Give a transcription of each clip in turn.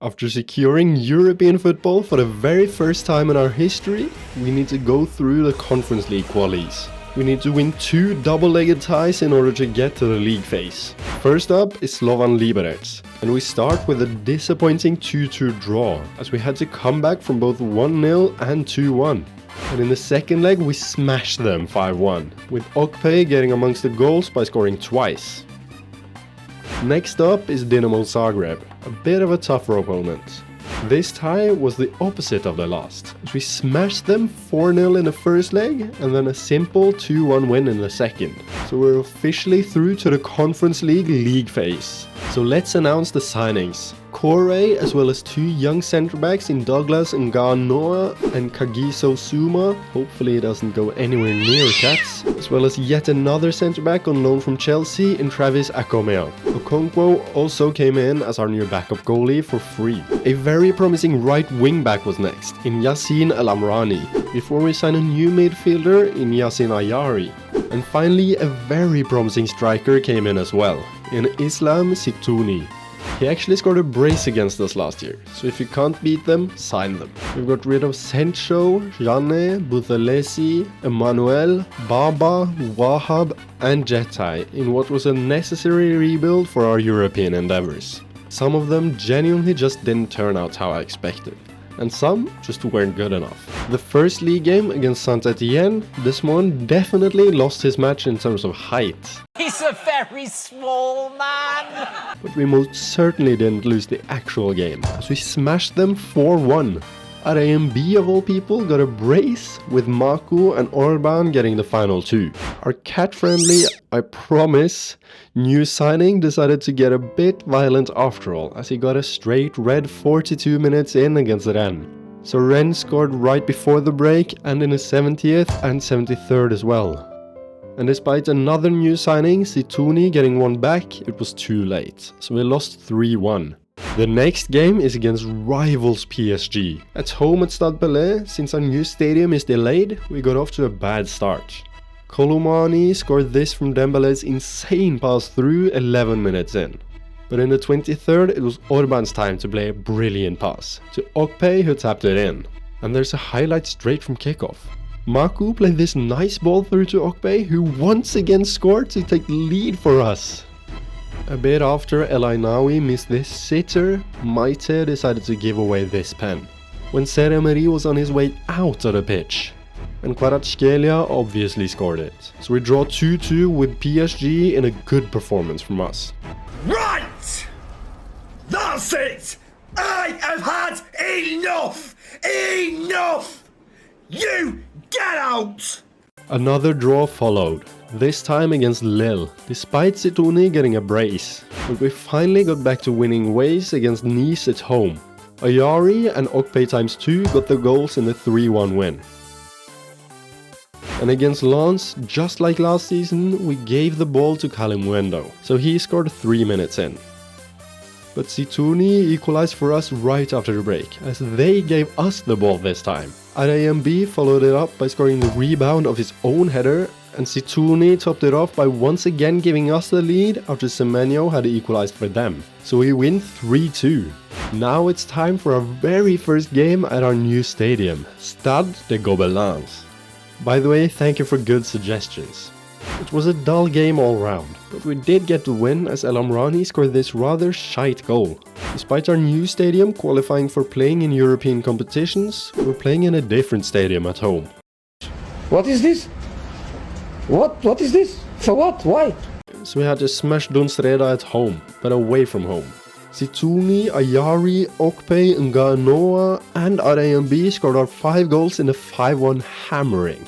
After securing European football for the very first time in our history, we need to go through the Conference League qualies. We need to win 2 double-legged ties in order to get to the league phase. First up is Slovan Liberec, and we start with a disappointing 2-2 draw, as we had to come back from both 1-0 and 2-1. And in the second leg we smashed them 5-1, with Okpay getting amongst the goals by scoring twice. Next up is Dinamo Zagreb, a bit of a tougher opponent. This tie was the opposite of the last, as we smashed them 4-0 in the first leg and then a simple 2-1 win in the second. So we're officially through to the Conference League phase. So let's announce the signings. Corey, as well as 2 young centre-backs in Douglas Nganoa and Kagiso Suma, hopefully it doesn't go anywhere near Cats, as well as yet another centre-back on loan from Chelsea in Travis Akomea. Okonkwo also came in as our new backup goalie for free. A very promising right wing-back was next, in Yassin El Amrani, before we sign a new midfielder in Yassin Ayari. And finally, a very promising striker came in as well, in Islam Situni. He actually scored a brace against us last year, so if you can't beat them, sign them. We've got rid of Sencho, Jane, Buthelesi, Emmanuel, Baba, Wahab and Jetai in what was a necessary rebuild for our European endeavors. Some of them genuinely just didn't turn out how I expected, and some just weren't good enough. The first league game against Saint-Étienne, Desmond definitely lost his match in terms of height. He's a very small man! But we most certainly didn't lose the actual game, as we smashed them 4-1. RAMB of all people got a brace, with Maku and Orban getting the final 2. Our cat-friendly, I promise, new signing decided to get a bit violent after all, as he got a straight red 42 minutes in against Rennes. So Rennes scored right before the break and in the 70th and 73rd as well. And despite another new signing, Situni getting one back, it was too late, so we lost 3-1. The next game is against rivals PSG. At home at Stade Pelé, since our new stadium is delayed, we got off to a bad start. Kolomani scored this from Dembele's insane pass through 11 minutes in. But in the 23rd, it was Orban's time to play a brilliant pass, to Okpay who tapped it in. And there's a highlight straight from kickoff. Maku played this nice ball through to Okpay, who once again scored to take the lead for us. A bit after El Ainaoui missed this sitter, Maite decided to give away this pen, when Seremeri was on his way out of the pitch. And Kvaratskhelia obviously scored it. So we draw 2-2 with PSG in a good performance from us. Right! That's it! I have had enough! Enough! You get out! Another draw followed, this time against Lille, despite Situni getting a brace. But we finally got back to winning ways against Nice at home. Ayari and Okpay ×2 got the goals in the 3-1 win. And against Lens, just like last season, we gave the ball to Kalimuendo, so he scored 3 minutes in. But Situni equalized for us right after the break, as they gave us the ball this time. RAMB followed it up by scoring the rebound of his own header, and Situni topped it off by once again giving us the lead after Semenyo had equalized for them. So we win 3-2. Now it's time for our very first game at our new stadium, Stade des Gobelins. By the way, thank you for good suggestions. It was a dull game all round, but we did get to win as El Amrani scored this rather shite goal. Despite our new stadium qualifying for playing in European competitions, we're playing in a different stadium at home. What is this? What is this? For what? Why? So we had to smash Dunstreda at home, but away from home. Situni, Ayari, Okpay, Nganoa and RAMB scored our 5 goals in the 5-1 hammering.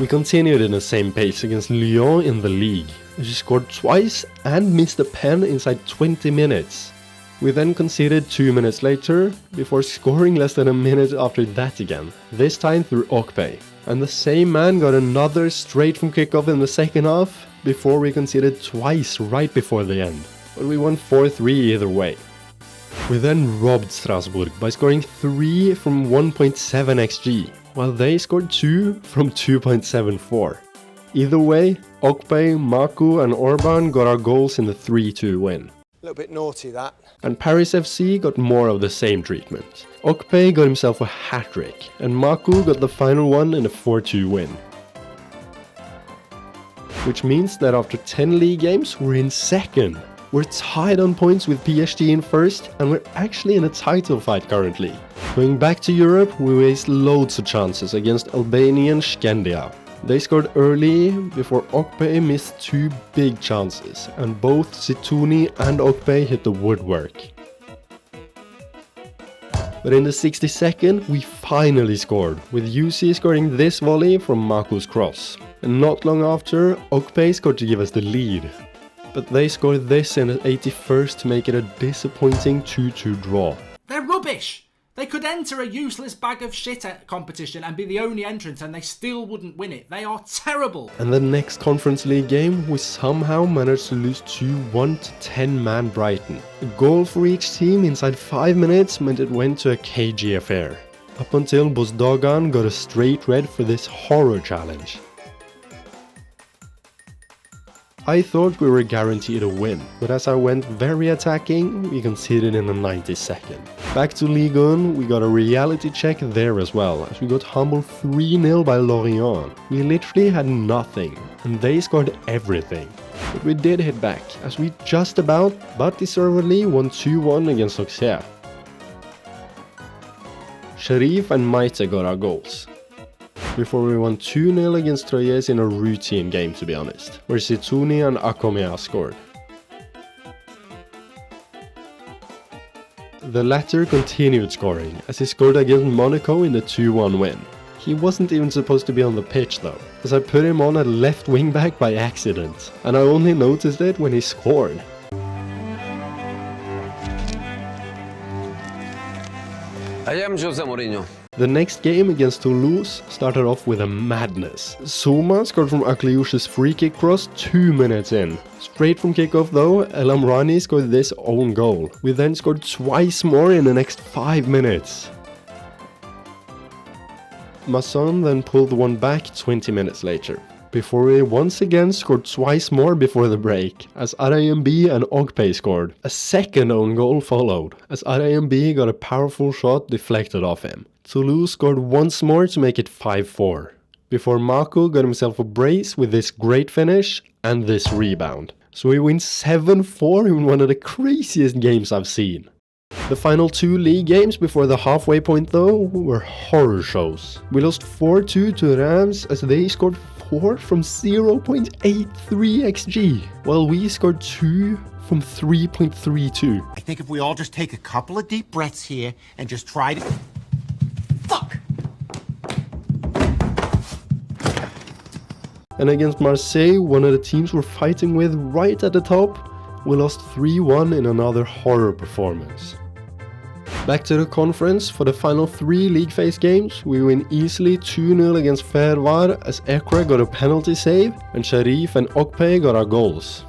We continued in the same pace against Lyon in the league. She scored twice and missed a pen inside 20 minutes. We then conceded 2 minutes later, before scoring less than a minute after that again, this time through Okpay. And the same man got another straight from kickoff in the second half, before we conceded twice right before the end. But we won 4-3 either way. We then robbed Strasbourg by scoring 3 from 1.7 xg, while they scored 2 from 2.74. Either way, Okpay, Maku and Orban got our goals in the 3-2 win. A little bit naughty, that. And Paris FC got more of the same treatment. Okpei got himself a hat-trick, and Maku got the final one in a 4-2 win. Which means that after 10 league games, we're in second. We're tied on points with PSG in first, and we're actually in a title fight currently. Going back to Europe, we waste loads of chances against Albanian Skandia. They scored early before Okpei missed 2 big chances, and both Situni and Okpei hit the woodwork. But in the 62nd, we finally scored, with UC scoring this volley from Maku's cross. And not long after, Okpei scored to give us the lead. But they scored this in the 81st to make it a disappointing 2-2 draw. They're rubbish! They could enter a useless bag of shit competition and be the only entrant and they still wouldn't win it. They are terrible. And the next Conference League game, we somehow managed to lose 2-1 to 10-man Brighton. A goal for each team inside 5 minutes meant it went to a cagey affair. Up until Bozdogan got a straight red for this horror challenge. I thought we were guaranteed a win, but as I went very attacking, we conceded in the 92nd. Back to Ligue 1, we got a reality check there as well, as we got humbled 3-0 by Lorient. We literally had nothing, and they scored everything. But we did hit back, as we just about, but deservedly, won 2-1 against Auxerre. Sharif and Maite got our goals. Before we won 2-0 against Troyes in a routine game, to be honest, where Situni and Akomea scored. The latter continued scoring, as he scored against Monaco in the 2-1 win. He wasn't even supposed to be on the pitch though, as I put him on at left wing back by accident, and I only noticed it when he scored. I am Jose Mourinho. The next game against Toulouse started off with a madness. Souma scored from MacLeod's free kick cross 2 minutes in. Straight from kickoff though, El Amrani scored this own goal. We then scored twice more in the next 5 minutes. Masson then pulled one back 20 minutes later, before we once again scored twice more before the break, as Arayembi and Okpei scored. A second own goal followed, as Arayembi got a powerful shot deflected off him. Toulouse scored once more to make it 5-4, before Maku got himself a brace with this great finish and this rebound. So we win 7-4 in one of the craziest games I've seen. The final 2 league games before the halfway point though were horror shows. We lost 4-2 to Reims as they scored 4 from 0.83 XG, while we scored 2 from 3.32. I think if we all just take a couple of deep breaths here and just try to... Fuck! And against Marseille, one of the teams we're fighting with right at the top, we lost 3-1 in another horror performance. Back to the conference, for the final 3 league phase games, we win easily 2-0 against Fervar as Ekra got a penalty save and Sharif and Okpei got our goals.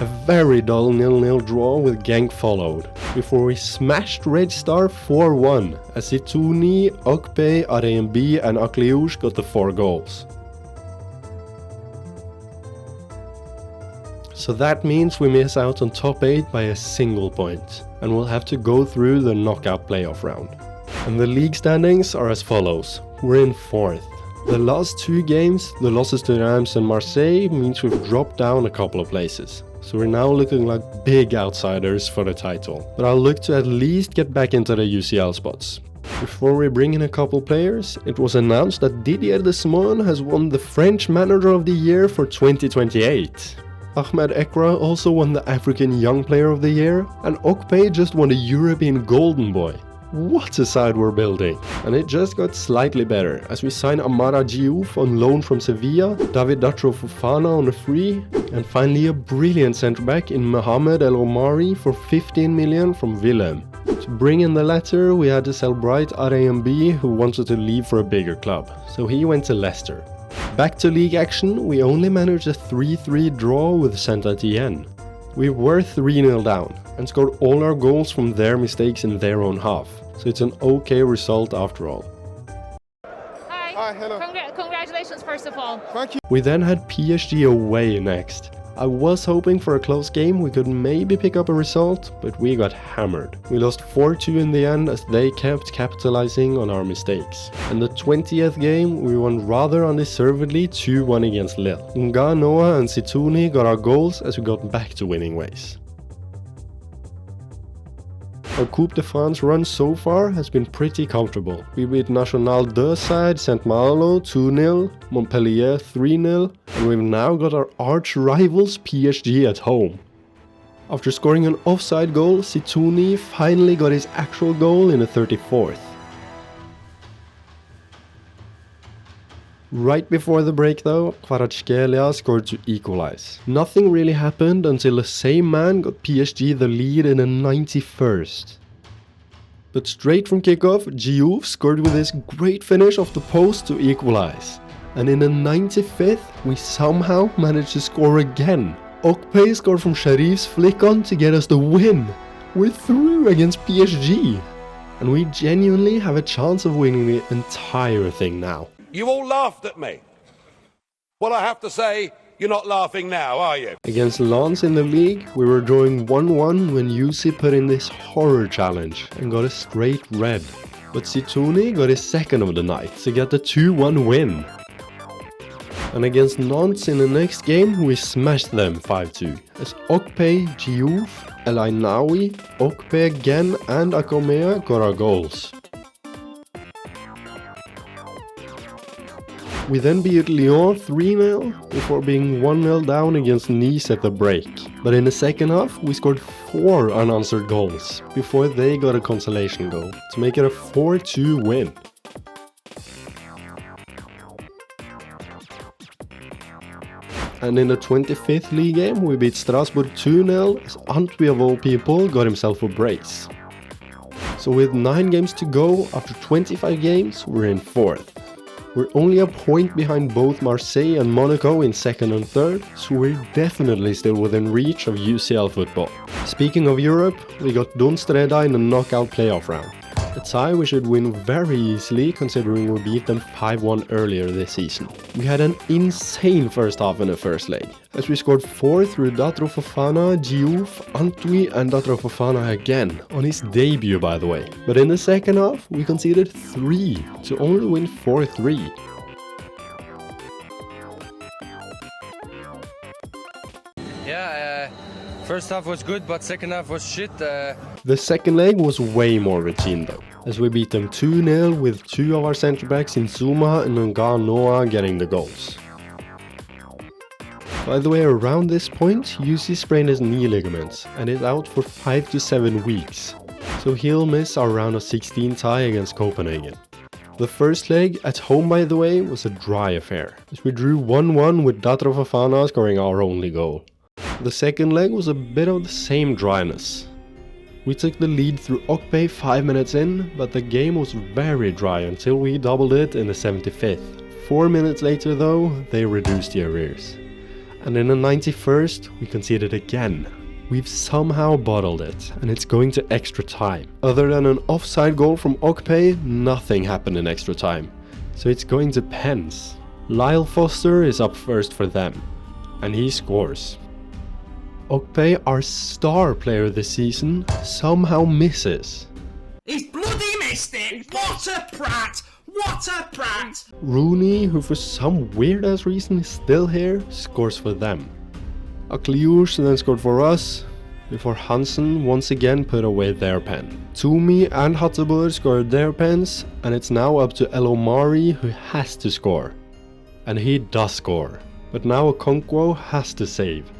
A very dull 0-0 draw with Genk followed, before we smashed Red Star 4-1 as Situni, Okpei, Arayembi and MacLeod got the 4 goals. So that means we miss out on top 8 by a single point, and we'll have to go through the knockout playoff round. And the league standings are as follows. We're in 4th. The last 2 games, the losses to Reims and Marseille, means we've dropped down a couple of places. So we're now looking like big outsiders for the title. But I'll look to at least get back into the UCL spots. Before we bring in a couple players, it was announced that Didier Desmond has won the French Manager of the Year for 2028. Ahmed Ekra also won the African Young Player of the Year, and Okpei just won the European Golden Boy. What a side we're building! And it just got slightly better, as we signed Amara Diouf on loan from Sevilla, David Datro Fofana on a free, and finally a brilliant centre-back in Mohamed El Omari for 15 million from Willem. To bring in the latter, we had to sell Bright Arayembi, who wanted to leave for a bigger club, so he went to Leicester. Back to league action, we only managed a 3-3 draw with Saint-Étienne. We were 3-0 down, and scored all our goals from their mistakes in their own half, so it's an okay result after all. Hi, hello. Congratulations first of all. We then had PSG away next. I was hoping for a close game we could maybe pick up a result, but we got hammered. We lost 4-2 in the end as they kept capitalizing on our mistakes. In the 20th game we won rather undeservedly 2-1 against Lille. Nga, Noah and Situni got our goals as we got back to winning ways. Our Coupe de France run so far has been pretty comfortable. We beat National 2 side Saint-Malo 2-0, Montpellier 3-0, and we've now got our arch rivals PSG at home. After scoring an offside goal, Situni finally got his actual goal in the 34th. Right before the break though, Kvaratskhelia scored to equalize. Nothing really happened until the same man got PSG the lead in the 91st. But straight from kickoff, Diouf scored with his great finish off the post to equalize. And in the 95th, we somehow managed to score again. Okpei scored from Sharif's flick on to get us the win. We're through against PSG. And we genuinely have a chance of winning the entire thing now. You all laughed at me. Well, I have to say, you're not laughing now, are you? Against Lens in the league, we were drawing 1-1 when Yusi put in this horror challenge and got a straight red. But Situni got his second of the night to get the 2-1 win. And against Nantes in the next game, we smashed them 5-2. As Okpei, Diouf, El Ainaoui, Okpei again and Akomea got our goals. We then beat Lyon 3-0 before being 1-0 down against Nice at the break. But in the second half we scored 4 unanswered goals before they got a consolation goal to make it a 4-2 win. And in the 25th league game we beat Strasbourg 2-0 as Antwi of all people got himself a brace. So with 9 games to go, after 25 games we're in 4th. We're only a point behind both Marseille and Monaco in 2nd and 3rd, so we're definitely still within reach of UCL football. Speaking of Europe, we got Dunstreda in the knockout playoff round. A tie we should win very easily considering we beat them 5-1 earlier this season. We had an insane first half in the first leg, as we scored 4 through Datro Fofana, Diouf, Antwi and Datro Fofana again, on his debut by the way. But in the second half we conceded 3 to only win 4-3. Yeah, first half was good, but second half was shit. The second leg was way more routine though, as we beat them 2-0 with 2 of our centre backs in Zuma and Nga Noah getting the goals. By the way, around this point, Yusi sprained his knee ligaments and is out for 5 to 7 weeks, so he'll miss our round of 16 tie against Copenhagen. The first leg, at home by the way, was a dry affair, as we drew 1-1 with Datro Fofana scoring our only goal. The second leg was a bit of the same dryness. We took the lead through Okpei 5 minutes in, but the game was very dry until we doubled it in the 75th. 4 minutes later though, they reduced the arrears. And in the 91st, we conceded again. We've somehow bottled it, and it's going to extra time. Other than an offside goal from Okpei, nothing happened in extra time. So it's going to pens. Lyle Foster is up first for them, and he scores. Okpei, our star player this season, somehow misses. He's bloody missed it! What a prat! What a prat! Rooney, who for some weird ass reason is still here, scores for them. MacLeod then scored for us, before Hansen once again put away their pen. Toomey and Hattebur scored their pens, and it's now up to El Omari who has to score. And he does score, but now Okonkwo has to save.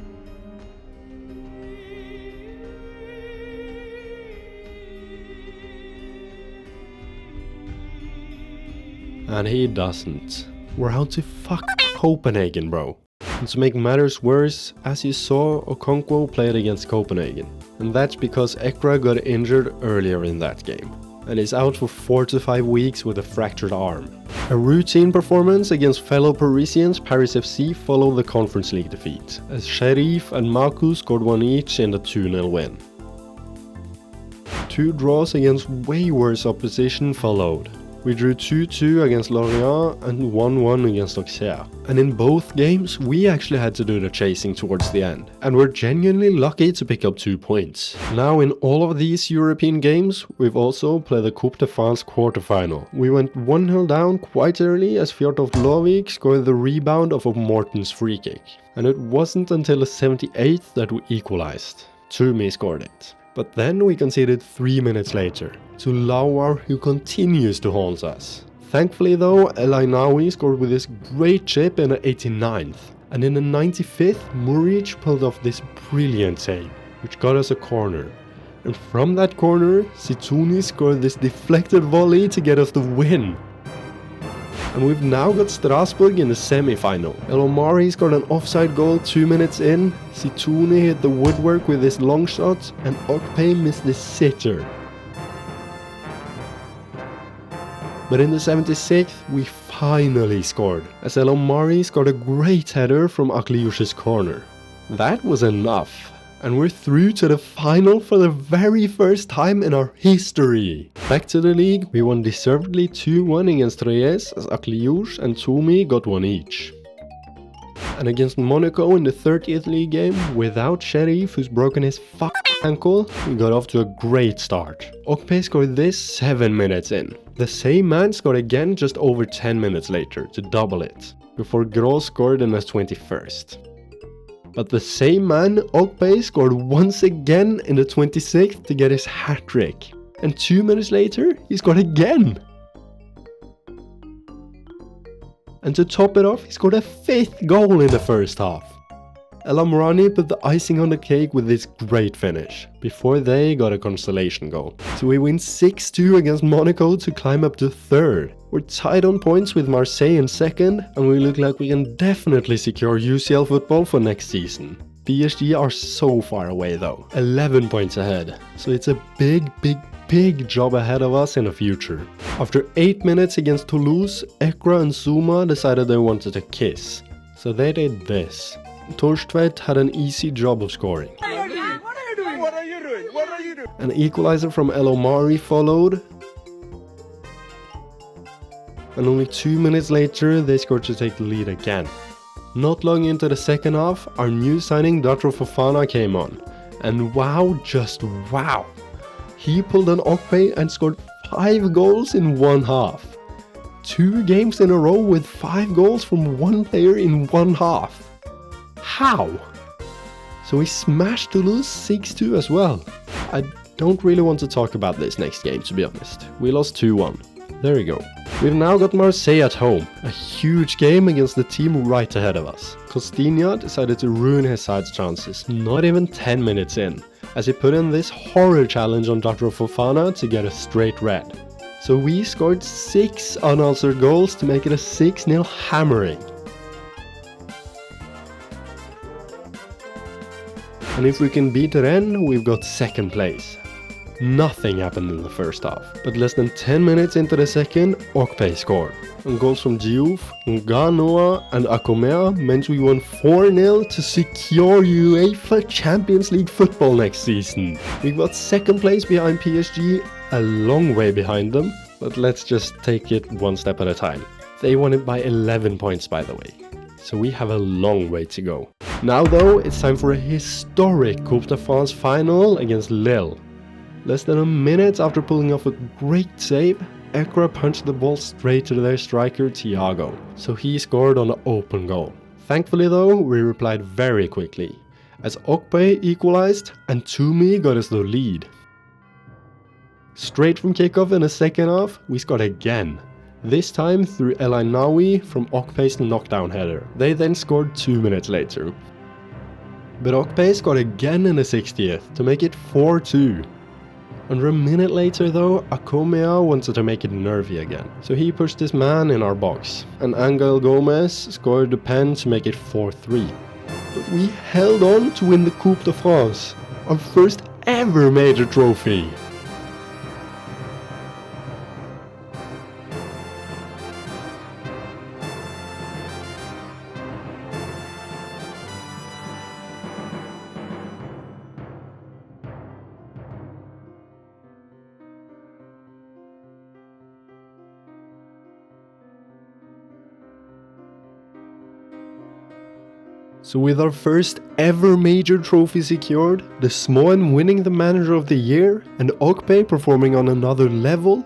And he doesn't. We're out to fuck Copenhagen, bro. And to make matters worse, as you saw, Okonkwo played against Copenhagen. And that's because Ekra got injured earlier in that game, and is out for 4 to 5 weeks with a fractured arm. A routine performance against fellow Parisians, Paris FC followed the Conference League defeat, as Sharif and Maku scored 1 each in the 2-0 win. 2 draws against way worse opposition followed. We drew 2-2 against Lorient and 1-1 against Auxerre. And in both games, we actually had to do the chasing towards the end. And we're genuinely lucky to pick up 2 points. Now in all of these European games, we've also played the Coupe de France quarterfinal. We went 1-0 down quite early as Fjortoft Lovik scored the rebound of a Morten's free kick. And it wasn't until the 78th that we equalized. Toomey scored it. But then we conceded 3 minutes later to Lauar, who continues to haunt us. Thankfully though, El Ainaoui scored with this great chip in the 89th. And in the 95th, Muric pulled off this brilliant save, which got us a corner. And from that corner, Situni scored this deflected volley to get us the win. And we've now got Strasbourg in the semi-final. El Omari scored an offside goal 2 minutes in, Situni hit the woodwork with this long shot, and Okpei missed this sitter. But in the 76th, we finally scored, as El Omari scored a great header from Akliouche's corner. That was enough. And we're through to the final for the very first time in our history. Back to the league, we won deservedly 2-1 against Reyes as Akliouche and Toomey got 1 each. And against Monaco in the 30th league game, without Sheriff who's broken his ankle, we got off to a great start. Okpei scored this 7 minutes in. The same man scored again just over 10 minutes later to double it, before Gros scored in the 21st. But the same man, Okpei, scored once again in the 26th to get his hat-trick. And 2 minutes later, he scored again! And to top it off, he scored a 5th goal in the first half. El Amrani put the icing on the cake with this great finish, before they got a consolation goal. So we win 6-2 against Monaco to climb up to 3rd. We're tied on points with Marseille in 2nd, and we look like we can definitely secure UCL football for next season. PSG are so far away though, 11 points ahead, so it's a big job ahead of us in the future. After 8 minutes against Toulouse, Ekra and Zuma decided they wanted to kiss, so they did this. Torstvedt had an easy job of scoring. What are you doing? An equalizer from El Omari followed. And only 2 minutes later, they scored to take the lead again. Not long into the second half, our new signing Datro Fofana came on. And wow, just wow! He pulled an Okpei and scored 5 goals in 1 half. 2 games in a row with 5 goals from one player in 1 half. How? So we smashed Toulouse 6-2 as well. I don't really want to talk about this next game, to be honest. We lost 2-1. There we go. We've now got Marseille at home. A huge game against the team right ahead of us. Costinha decided to ruin his side's chances, not even 10 minutes in, as he put in this horror challenge on Datro Fofana to get a straight red. So we scored 6 unanswered goals to make it a 6-0 hammering. And if we can beat Rennes, we've got 2nd place. Nothing happened in the first half, but less than 10 minutes into the second, Okpei scored. And goals from Diouf, Nganoa and Akomea meant we won 4-0 to secure UEFA Champions League football next season. We got 2nd place behind PSG, a long way behind them, but let's just take it one step at a time. They won it by 11 points, by the way. So we have a long way to go. Now though, it's time for a historic Coupe de France final against Lille. Less than a minute after pulling off a great save, Ekra punched the ball straight to their striker Thiago, so he scored on an open goal. Thankfully though, we replied very quickly, as Okpei equalized and Toomey got us the lead. Straight from kickoff in the second half, we scored again. This time through El Ainaoui from Okpei's knockdown header. They then scored 2 minutes later. But Okpei scored again in the 60th to make it 4-2. Under a minute later though, Akomea wanted to make it nervy again, so he pushed his man in our box, and Angel Gomez scored the pen to make it 4-3. But we held on to win the Coupe de France, our first ever major trophy. So with our first ever major trophy secured, the Smoen winning the Manager of the Year, and Okpe performing on another level,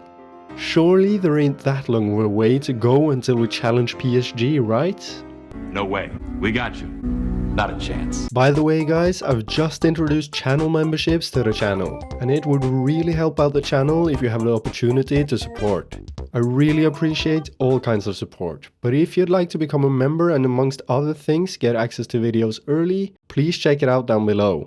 surely there ain't that long of a way to go until we challenge PSG, right? No way. We got you. Not a chance. By the way guys, I've just introduced channel memberships to the channel, and it would really help out the channel if you have the opportunity to support. I really appreciate all kinds of support, but if you'd like to become a member and amongst other things get access to videos early, please check it out down below.